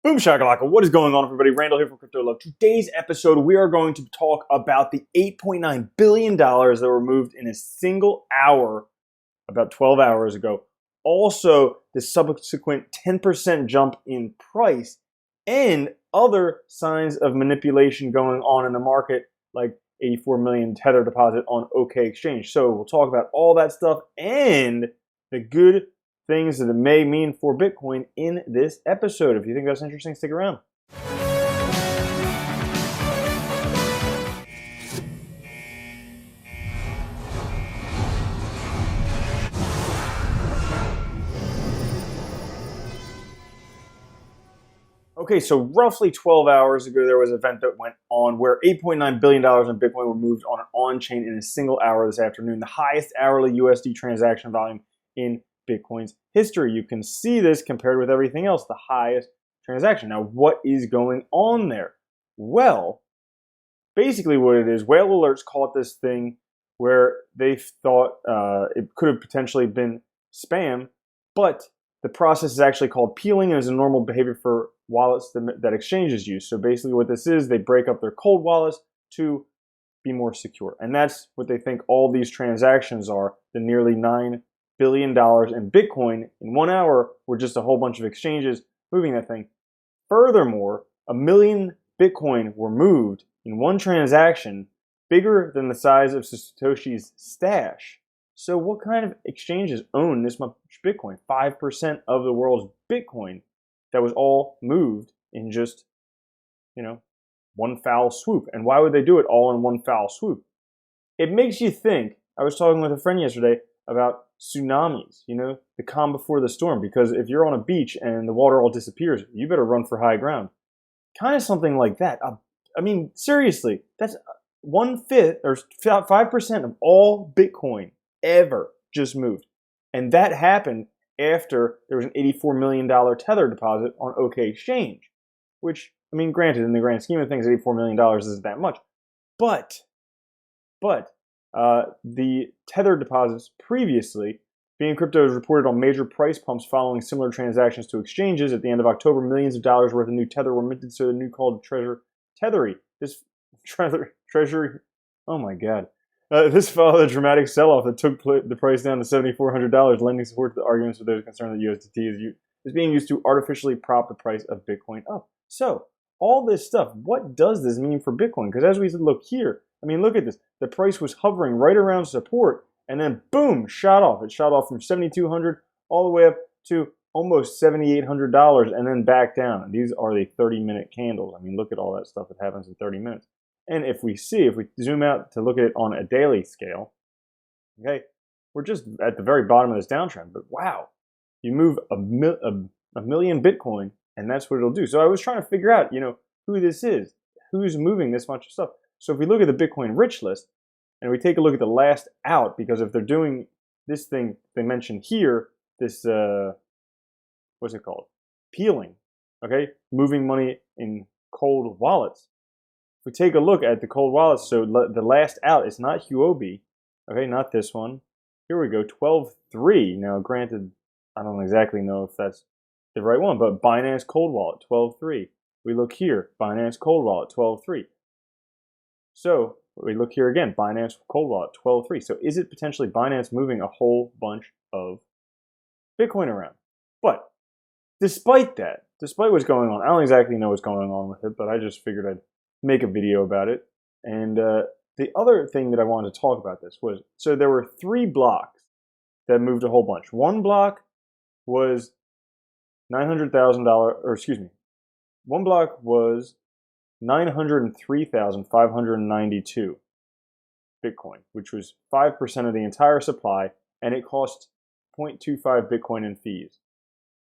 Boom shakalaka, what is going on, everybody? Randall here from Crypto Love. Today's episode, we are going to talk about the $8.9 billion that were moved in a single hour about 12 hours ago. Also, the subsequent 10% jump in price and other signs of manipulation going on in the market, like 84 million Tether deposit on OKEx. So we'll talk about all that stuff and the good things that it may mean for Bitcoin in this episode. If you think that's interesting, stick around. Okay, so roughly 12 hours ago, there was an event that went on where $8.9 billion in Bitcoin were moved on an on-chain in a single hour this afternoon, the highest hourly USD transaction volume in Bitcoin's history. You can see this compared with everything else, the highest transaction. Now, what is going on there? Well, basically what it is, Whale Alerts caught this thing where they thought it could have potentially been spam, but the process is actually called peeling and is a normal behavior for wallets that exchanges use. So basically what this is, they break up their cold wallets to be more secure. And that's what they think all these transactions are, the nearly $9 billion in Bitcoin in 1 hour were just a whole bunch of exchanges moving that thing. Furthermore, 1 million Bitcoin were moved in one transaction, bigger than the size of Satoshi's stash. So what kind of exchanges own this much Bitcoin? 5% of the world's Bitcoin that was all moved in just, one foul swoop. And why would they do it all in one foul swoop? It makes you think. I was talking with a friend yesterday about tsunamis, the calm before the storm, because if you're on a beach and the water all disappears, you better run for high ground. Kind of something like that. I mean, seriously, that's 1/5 or 5% of all Bitcoin ever just moved. And that happened after there was an $84 million Tether deposit on OKEx, which, granted, in the grand scheme of things, $84 million isn't that much. But the Tether deposits previously, being crypto is reported on major price pumps following similar transactions to exchanges. At the end of October, millions of dollars worth of new Tether were minted, so the new called Tethery. This treasury, oh my god. This followed a dramatic sell-off that took the price down to $7,400, lending support to the arguments of those concerned that USDT is being used to artificially prop the price of Bitcoin up. So, all this stuff, what does this mean for Bitcoin? Because as we look here, look at this. The price was hovering right around support, and then boom, shot off. It shot off from $7,200 all the way up to almost $7,800, and then back down. And these are the 30-minute candles. Look at all that stuff that happens in 30 minutes. And if we zoom out to look at it on a daily scale, okay, we're just at the very bottom of this downtrend. But wow, you move a million Bitcoin, and that's what it'll do. So I was trying to figure out, who this is, who's moving this much stuff. So if we look at the Bitcoin rich list, and we take a look at the last out, because if they're doing this thing they mentioned here, this, what's it called? Peeling, okay? Moving money in cold wallets. If we take a look at the cold wallets, so the last out, it's not Huobi, okay, not this one. Here we go, 12.3. Now, granted, I don't exactly know if that's the right one, but Binance Cold Wallet, 12.3. We look here, Binance Cold Wallet, 12.3. So, we look here again, Binance Cold Wallet, 12.3. So, is it potentially Binance moving a whole bunch of Bitcoin around? But, despite what's going on, I don't exactly know what's going on with it, but I just figured I'd make a video about it. And the other thing that I wanted to talk about this was, so there were 3 blocks that moved a whole bunch. One block was $900,000, or excuse me, one block was 903,592 Bitcoin, which was 5% of the entire supply, and it cost 0.25 Bitcoin in fees.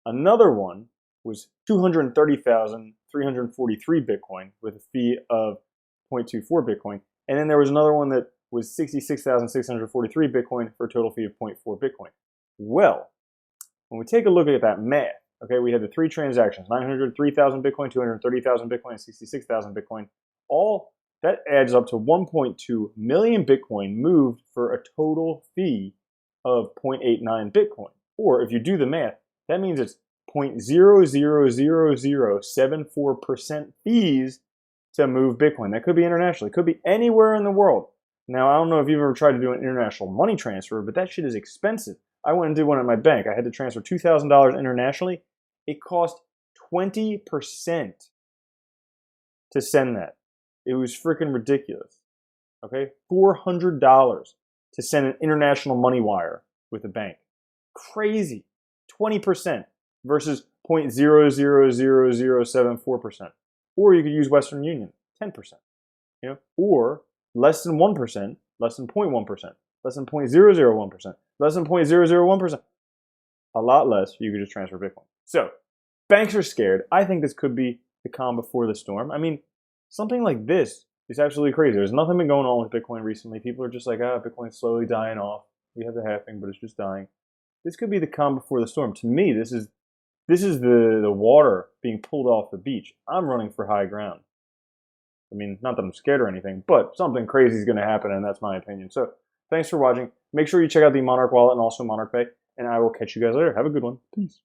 Another one was 230,343 Bitcoin with a fee of 0.24 Bitcoin. And then there was another one that was 66,643 Bitcoin for a total fee of 0.4 Bitcoin. Well, when we take a look at that math, okay, we had the 3 transactions, 903,000 Bitcoin, 230,000 Bitcoin, and 66,000 Bitcoin. All that adds up to 1.2 million Bitcoin moved for a total fee of 0.89 Bitcoin. Or if you do the math, that means it's 0.00074% fees to move Bitcoin. That could be internationally. It could be anywhere in the world. Now, I don't know if you've ever tried to do an international money transfer, but that shit is expensive. I went and did one at my bank. I had to transfer $2,000 internationally. It cost 20% to send that. It was freaking ridiculous. Okay? $400 to send an international money wire with a bank. Crazy. 20% versus 0.00074%. Or you could use Western Union, 10%. Or less than 1%, less than 0.1%, less than 0.001%, less than 0.001%. A lot less, you could just transfer Bitcoin. So, banks are scared. I think this could be the calm before the storm. I mean, something like this is absolutely crazy. There's nothing been going on with Bitcoin recently. People are just like, Bitcoin's slowly dying off. We have the halving, but it's just dying. This could be the calm before the storm. To me, this is the water being pulled off the beach. I'm running for high ground. I mean, not that I'm scared or anything, but something crazy is going to happen, and that's my opinion. So, thanks for watching. Make sure you check out the Monarch wallet and also Monarch Pay, and I will catch you guys later. Have a good one. Peace.